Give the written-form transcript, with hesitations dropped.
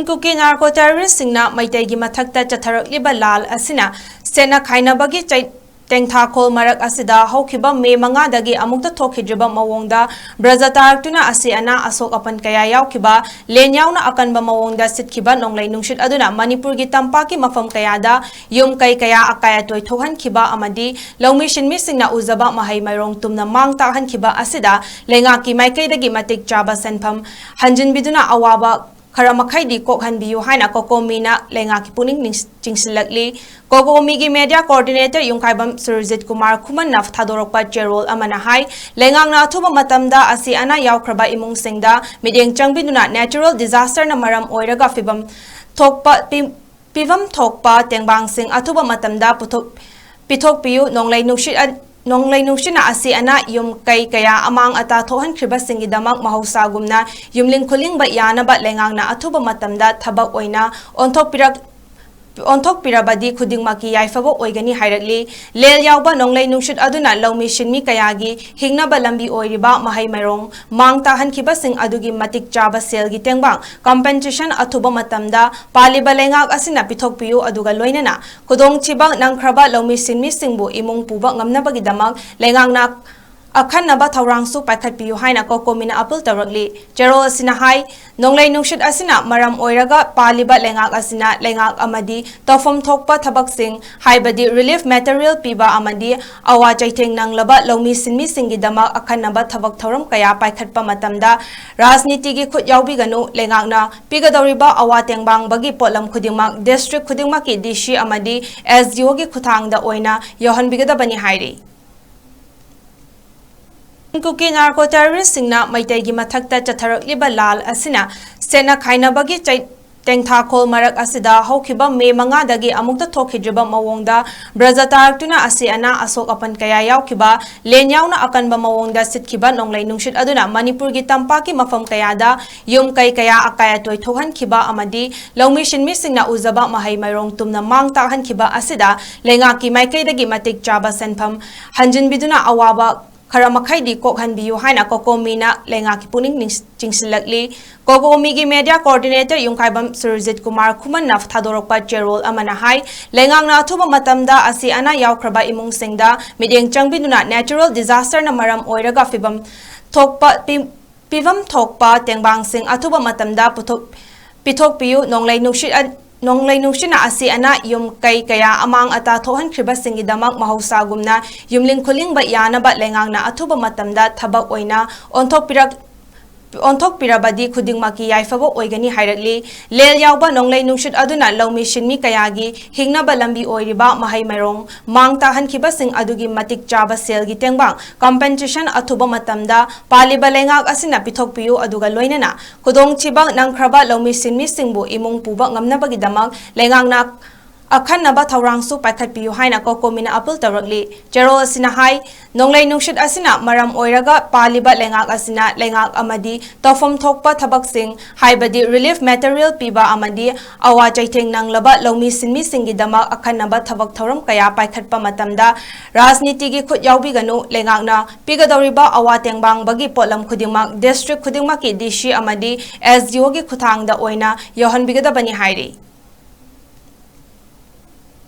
Cookie narco ꯇꯦꯔꯣꯔꯤꯁꯁꯤꯡꯅ ꯃꯩꯇꯩꯒꯤ ꯃꯊꯛꯇ ꯆꯠꯊꯔꯛꯂꯤꯕ ꯂꯥꯜ ꯑꯁꯤꯅ ꯁꯦꯟꯅ ꯈꯥꯏꯅꯕꯒꯤ ꯇꯦꯡꯊꯥꯈꯣꯜ ꯃꯔꯛ ꯑꯁꯤꯗ ꯍꯧꯈꯤꯕ ꯃꯦ 5ꯗꯒꯤ ꯑꯃꯨꯛꯇ ꯊꯣꯛꯈꯤꯗ꯭ꯔꯤꯕ ꯃꯑꯣꯡꯗ ꯕ꯭ꯔꯖ ꯇꯥꯔꯛꯇꯨꯅ ꯑꯁꯤ ꯑꯅꯥ ꯑꯁꯣꯛ ꯑꯄꯟ ꯀꯌꯥ ꯌꯥꯎꯈꯤꯕ ꯂꯦꯟ ꯌꯥꯎꯅ ꯑꯀꯟꯕ ꯃꯑꯣꯡꯗ ꯁꯤꯠꯈꯤꯕ ꯅꯣꯡꯂꯩ ꯅꯨꯡꯁꯤꯠ ꯑꯗꯨꯅ ꯃꯅꯤꯄꯨꯔꯒꯤ ꯇꯝꯄꯥꯛꯀꯤ ꯃꯐꯝ ꯀꯌꯥꯗ ꯌꯨꯝ ꯀꯩ ꯀꯌꯥ ꯑꯀꯥꯏ ꯑꯇꯣꯏ ꯊꯣꯛꯍꯟꯈꯤꯕ ꯑꯃꯗꯤ ꯂꯧꯃꯤ ꯁꯤꯟꯃꯤꯁꯤꯡꯅ ꯎꯖꯕ ꯃꯍꯩ ꯃꯔꯣꯡ ꯇꯨꯝꯅ ꯃꯥꯡ ꯇꯥꯛꯍꯟꯈꯤꯕ ꯑꯁꯤꯗ ꯂꯩꯉꯥꯛꯀꯤ ꯃꯥꯏꯀꯩꯗꯒꯤ ꯃꯇꯤꯛ ꯆꯥꯕ ꯁꯦꯟꯐꯝ ꯍꯟꯖꯤꯟꯕꯤꯗꯨꯅ ꯑꯋꯥꯕ ꯈꯔ ꯃꯈꯩꯗꯤ ꯀꯣꯛꯍꯟꯕꯤꯌꯨ ꯍꯥꯏꯅ ꯀꯣꯀꯣꯃꯤꯅ ꯂꯩꯉꯥꯛꯀꯤ ꯄꯨꯛꯅꯤꯡ ꯆꯤꯡꯁꯤꯜꯂꯛꯂꯤ꯫ ꯀꯣꯀꯣꯃꯤꯒꯤ ꯃꯦꯗꯤꯌꯥ ꯀꯣꯑꯣꯔꯗꯤꯅꯦꯇꯔ ꯌꯨꯝꯈꯥꯏꯕꯝ ꯁꯨꯔꯖꯤꯠ ꯀꯨꯃꯥꯔ ꯊꯥꯗꯣꯔꯛꯄ ꯆꯦꯔꯣꯜ ꯑꯃꯅ ꯍꯥꯏ ꯂꯩꯉꯥꯛꯅ ꯑꯊꯨꯕ ꯃꯇꯝꯗ ꯑꯁꯤ ꯑꯅꯥ ꯌꯥꯎꯈ꯭ꯔꯕ ꯏꯃꯨꯡꯁꯤꯡꯗ ꯃꯤꯠꯌꯦꯡ ꯆꯪꯕꯤꯗꯨꯅ ꯅꯦꯆꯔꯦꯜ ꯗꯤꯖꯥꯁꯇꯔꯅ ꯃꯔꯝ ꯑꯣꯏꯔꯒ ꯄꯤꯚꯝ ꯊꯣꯛꯄ ꯇꯦꯡꯕꯥꯡꯁꯤꯡ ꯑꯊꯨꯕ ꯃꯇꯝꯗ ꯄꯤꯊꯣꯛꯄꯤꯌꯨ꯫ ꯅꯣꯡꯂꯩ ꯅꯨꯡꯁꯤꯠꯅ ꯑꯁꯤ ꯑꯅꯥ ꯌꯨꯝ ꯀꯩ ꯀꯌꯥ ꯑꯃꯥꯡ ꯑꯇꯥ ꯊꯣꯛꯍꯟꯈ꯭ꯔꯤꯕꯁꯤꯡꯒꯤꯗꯃꯛ ꯃꯍꯧꯁꯥꯒꯨꯝꯅ ꯌꯨꯝꯂꯤꯡ ꯈꯨꯂꯤꯡꯕ ꯌꯥꯅꯕ ꯂꯩꯉꯥꯛꯅ ꯑꯊꯨꯕ ꯃꯇꯝꯗ ꯊꯕꯛ ꯑꯣꯏꯅ ꯑꯣꯟꯊꯣꯛꯄꯤꯔꯕꯗꯤ ꯈꯨꯗꯤꯡꯃꯛꯀꯤ ꯌꯥꯏꯐꯕ ꯑꯣꯏꯒꯅꯤ ꯍꯥꯏꯔꯛꯂꯤ꯫ ꯂꯦꯜ ꯌꯥꯎꯕ ꯅꯣꯡꯂꯩ ꯅꯨꯡꯁꯤꯠ ꯑꯗꯨꯅ ꯂꯧꯃꯤ ꯁꯤꯟꯃꯤ ꯀꯌꯥꯒꯤ ꯍꯤꯡꯅꯕ ꯂꯝꯕꯤ ꯑꯣꯏꯔꯤꯕ ꯃꯍꯩ ꯃꯔꯣꯡ ꯃꯥꯡ ꯇꯥꯛꯍꯟꯈꯤꯕꯁꯤꯡ ꯑꯗꯨꯒꯤ ꯃꯇꯤꯛ ꯆꯥꯕ ꯁꯦꯜꯒꯤ ꯇꯦꯡꯕꯥꯡ ꯀꯝꯄꯦꯟꯁꯦꯁꯟ ꯑꯊꯨꯕ ꯃꯇꯝꯗ ꯄꯥꯜꯂꯤꯕ ꯂꯩꯉꯥꯛ ꯑꯁꯤꯅ ꯄꯤꯊꯣꯛꯄꯤꯌꯨ ꯑꯗꯨꯒ ꯂꯣꯏꯅꯅ ꯈꯨꯗꯣꯡꯊꯤꯕ ꯅꯪꯈ꯭ꯔꯕ ꯂꯧꯃꯤ ꯁꯤꯟꯃꯤꯁꯤꯡꯕꯨ ꯏꯃꯨꯡ ꯄꯨꯕ ꯉꯝꯅꯕꯒꯤꯗꯃꯛ ꯂꯩꯉꯥꯛꯅ ꯑꯈꯟꯅꯕ ꯊꯧꯔꯥꯡꯁꯨ ꯄꯥꯏꯈꯠꯄꯤꯌꯨ ꯍꯥꯏꯅ ꯀꯣꯀꯣꯃꯤꯅ ꯑꯄꯤꯜ ꯇꯧꯔꯛꯂꯤ꯫ ꯆꯦꯔꯣꯜ ꯑꯁꯤꯅ ꯍꯥꯏ ꯅꯣꯡꯂꯩ ꯅꯨꯡꯁꯤꯠ ꯑꯁꯤꯅ ꯃꯔꯝ ꯑꯣꯏꯔꯒ ꯄꯥꯜꯂꯤꯕ ꯂꯩꯉꯥꯛ ꯑꯁꯤꯅ ꯂꯩꯉꯥꯛ ꯑꯃꯗꯤ ꯇꯧꯐꯝ ꯊꯣꯛꯄ ꯊꯕꯛꯁꯤꯡ ꯍꯥꯏꯕꯗꯤ ꯔꯤꯂꯤꯐ ꯃꯦꯇꯔꯤꯌꯦꯜ ꯄꯤꯕ ꯑꯃꯗꯤ ꯑꯋꯥ ꯆꯩꯊꯦꯡ ꯅꯪꯂꯕ ꯂꯧꯃꯤ ꯁꯤꯟꯃꯤꯁꯤꯡꯒꯤꯗꯃꯛ ꯑꯈꯟꯅꯕ ꯊꯕꯛ ꯊꯧꯔꯝ ꯀꯌꯥ ꯄꯥꯏꯈꯠꯄ ꯃꯇꯝꯗ ꯔꯥꯖꯅꯤꯇꯤꯒꯤ ꯈꯨꯠ ꯌꯥꯎꯕꯤꯒꯅꯨ꯫ ꯂꯩꯉꯥꯛꯅ ꯄꯤꯒꯗꯧꯔꯤꯕ ꯑꯋꯥ ꯇꯦꯡꯕꯥꯡꯕꯒꯤ ꯄꯣꯠꯂꯝ ꯈꯨꯗꯤꯡꯃꯛ ꯗꯤꯁꯇ꯭ꯔꯤꯛ ꯈꯨꯗꯤꯡꯃꯛꯀꯤ ꯗꯤꯁꯤ ꯑꯃꯗꯤ SDOꯒꯤ ꯈꯨꯠꯊꯥꯡꯗ ꯑꯣꯏꯅ ꯌꯧꯍꯟꯕꯤꯒꯗꯕꯅꯤ ꯍꯥꯏꯔꯤ꯫ ꯀꯨꯀꯤ ꯅꯥꯔꯀꯣ ꯇꯦꯔꯣꯔꯤꯁꯁꯤꯡꯅ ꯃꯩꯇꯩꯒꯤ ꯃꯊꯛꯇ ꯆꯠꯊꯔꯛꯂꯤꯕ ꯂꯥꯜ ꯑꯁꯤꯅ ꯁꯦꯟꯅ ꯈꯥꯏꯅꯕꯒꯤ ꯇꯦꯡꯊꯥꯈꯣꯜ ꯃꯔꯛ ꯑꯁꯤꯗ ꯍꯧꯈꯤꯕ ꯃꯦ 5ꯗꯒꯤ ꯑꯃꯨꯛꯇ ꯊꯣꯛꯈꯤꯗ꯭ꯔꯤꯕ ꯃꯑꯣꯡꯗ ꯕ꯭ꯔꯖ ꯇꯥꯔꯛꯇꯨꯅ ꯑꯁꯤ ꯑꯅꯥ ꯑꯁꯣꯛ ꯑꯄꯟ ꯀꯌా ꯌꯥꯎꯈꯤꯕ ꯂꯦꯟ ꯌꯥꯎꯅ ꯑꯀꯟꯕ ꯃꯑꯣꯡꯗ ꯁꯤꯠꯈꯤꯕ ꯅꯣꯡꯂꯩ ꯅꯨꯡꯁꯤꯠ ꯑꯗꯨꯅ ꯃꯅꯤꯄꯨꯔꯒꯤ ꯇꯝꯄꯥꯛꯀꯤ ꯃꯐꯝ ꯀꯌꯥꯗ ꯌꯨꯝ ꯀꯩ ꯀꯌꯥ ꯑꯀꯥꯏ ꯑꯇꯣꯏ ꯊꯣꯛꯍꯟꯈꯤꯕ ꯑꯃꯗꯤ ꯂꯧꯃꯤ ꯁꯤꯟꯃꯤꯁꯤꯡꯅ ꯎꯖꯕ ꯃꯍꯩ ꯃꯔꯣꯡ ꯇꯨꯝꯅ ꯃꯥꯡ ꯇꯥꯛꯍꯟꯈꯤꯕ ꯑꯁꯤꯗ ꯂꯩꯉꯥꯛꯀꯤ ꯃꯥꯏꯀꯩꯗꯒꯤ ꯃꯇꯤꯛ ꯆꯥꯕ ꯁꯦꯟꯐꯝ ꯍꯟꯖꯤꯟꯕꯤꯗꯨꯅ ꯑꯋꯥꯕ ꯈꯔ ꯃꯈꯩꯗꯤ ꯀꯣꯛꯍꯟꯕꯤꯌꯨ ꯍꯥꯏꯅ ꯀꯣꯀꯣꯃꯤꯅ ꯂꯩꯉꯥꯛꯀꯤ ꯄꯨꯛꯅꯤꯡ ꯆꯤꯡꯁꯤꯜꯂꯛꯂꯤ꯫ ꯀꯣꯀꯣꯃꯤꯒꯤ ꯃꯦꯗꯤꯌꯥ ꯀꯣꯑꯣꯔꯗꯤꯅꯦꯇꯔ ꯌꯨꯝꯈꯥꯏꯕꯝ ꯁꯨꯔꯖꯤꯠ ꯀꯨꯃꯥꯔ ꯊꯥꯗꯣꯔꯛꯄ ꯆꯦꯔꯣꯜ ꯑꯃꯅ ꯍꯥꯏ ꯂꯩꯉꯥꯛꯅ ꯑꯊꯨꯕ ꯃꯇꯝꯗ ꯑꯁꯤ ꯑꯅꯥ ꯌꯥꯎꯈ꯭ꯔꯕ ꯏꯃꯨꯡꯁꯤꯡꯗ ꯃꯤꯠꯌꯦꯡ ꯆꯪꯕꯤꯗꯨꯅ ꯅꯦꯆꯔꯦꯜ ꯗꯤꯖꯥꯁꯇꯔꯅ ꯃꯔꯝ ꯑꯣꯏꯔꯒ ꯄꯤꯚꯝ ꯊꯣꯛꯄ ꯇꯦꯡꯕꯥꯡꯁꯤꯡ ꯑꯊꯨꯕ ꯃꯇꯝꯗ ꯄꯤꯊꯣꯛꯄꯤꯌꯨ꯫ ꯅꯣꯡꯂꯩ ꯅꯨꯡꯁꯤꯠꯅ ꯑꯁꯤ ꯑꯅꯥ ꯌꯨꯝ ꯀꯩ ꯀꯌꯥ ꯑꯃꯥꯡ ꯑꯇꯥ ꯊꯣꯛꯍꯟꯈ꯭ꯔꯤꯕꯁꯤꯡꯒꯤꯗꯃꯛ ꯃꯍꯧꯁꯥꯒꯨꯝꯅ ꯌꯨꯝꯂꯤꯡ ꯈꯨꯂꯤꯡꯕ ꯌꯥꯅꯕ ꯂꯩꯉꯥꯛꯅ ꯑꯊꯨꯕ ꯃꯇꯝꯗ ꯊꯕꯛ ꯑꯣꯏꯅ ꯑꯣꯟꯊꯣꯛꯄꯤꯔꯕꯗꯤ ꯈꯨꯗꯤꯡꯃꯛꯀꯤ ꯌꯥꯏꯐꯕ ꯑꯣꯏꯒꯅꯤ ꯍꯥꯏꯔꯛꯂꯤ꯫ ꯂꯦꯜ ꯌꯥꯎꯕ ꯅꯣꯡꯂꯩ ꯅꯨꯡꯁꯤꯠ ꯑꯗꯨꯅ ꯂꯧꯃꯤ ꯁꯤꯟꯃꯤ ꯀꯌꯥꯒꯤ ꯍꯤꯡꯅꯕ ꯂꯝꯕꯤ ꯑꯣꯏꯔꯤꯕ ꯃꯍꯩ ꯃꯔꯣꯡ ꯃꯥꯡ ꯇꯥꯛꯍꯟꯈꯤꯕꯁꯤꯡ ꯑꯗꯨꯒꯤ ꯃꯇꯤꯛ ꯆꯥꯕ ꯁꯦꯜꯒꯤ ꯇꯦꯡꯕꯥꯡ ꯀꯝꯄꯦꯟꯁꯦꯁꯟ ꯑꯊꯨꯕ ꯃꯇꯝꯗ ꯄꯥꯜꯂꯤꯕ ꯂꯩꯉꯥꯛ ꯑꯁꯤꯅ ꯄꯤꯊꯣꯛꯄꯤꯌꯨ ꯑꯗꯨꯒ ꯂꯣꯏꯅꯅ ꯈꯨꯗꯣꯡꯊꯤꯕ ꯅꯪꯈ꯭ꯔꯕ ꯂꯧꯃꯤ ꯁꯤꯟꯃꯤꯁꯤꯡꯕꯨ ꯏꯃꯨꯡ ꯄꯨꯕ ꯉꯝꯅꯕꯒꯤꯗꯃꯛ ꯂꯩꯉꯥꯛꯅ ꯑꯈꯟꯅꯕ ꯊꯧꯔꯥꯡꯁꯨ ꯄꯥꯏꯈꯠꯄꯤꯌꯨ ꯍꯥꯏꯅ ꯀꯣꯀꯣꯃꯤꯅ ꯑꯄꯤꯜ ꯇꯧꯔꯛꯂꯤ꯫ ꯆꯦꯔꯣꯜ ꯑꯁꯤꯅ ꯍꯥꯏ ꯅꯣꯡꯂꯩ ꯅꯨꯡꯁꯤꯠ ꯑꯁꯤꯅ ꯃꯔꯝ ꯑꯣꯏꯔꯒ ꯄꯥꯜꯂꯤꯕ ꯂꯩꯉꯥꯛ ꯑꯁꯤꯅ ꯂꯩꯉꯥꯛ ꯑꯃꯗꯤ ꯇꯧꯐꯝ ꯊꯣꯛꯄ ꯊꯕꯛꯁꯤꯡ ꯍꯥꯏꯕꯗꯤ ꯔꯤꯂꯤꯐ ꯃꯦꯇꯔꯤꯌꯦꯜ ꯄꯤꯕ ꯑꯃꯗꯤ ꯑꯋꯥ ꯆꯩꯊꯦꯡ ꯅꯪꯂꯕ ꯂꯧꯃꯤ ꯁꯤꯟꯃꯤꯁꯤꯡꯒꯤꯗꯃꯛ ꯑꯈꯟꯅꯕ ꯊꯕꯛ ꯊꯧꯔꯝ ꯀꯌా ꯄꯥꯏꯈꯠꯄ ꯃꯇꯝꯗ ꯔꯥꯖꯅꯤꯇꯤꯒꯤ ꯈꯨꯠ ꯌꯥꯎꯕꯤꯒꯅꯨ꯫ ꯂꯩꯉꯥꯛꯅ ꯄꯤꯒꯗꯧꯔꯤꯕ ꯑꯋꯥ ꯇꯦꯡꯕꯥꯡꯕꯒꯤ ꯄꯣꯠꯂꯝ ꯈꯨꯗꯤꯡꯃꯛ ꯗꯤꯁꯇ꯭ꯔꯤꯛ ꯈꯨꯗꯤꯡꯃꯛꯀꯤ DC ꯑꯃꯗꯤ SDOꯒꯤ ꯈꯨꯠꯊꯥꯡꯗ ꯑꯣꯏꯅ ꯌꯧꯍꯟꯕꯤꯒꯗꯕꯅꯤ ꯍꯥꯏꯔꯤ꯫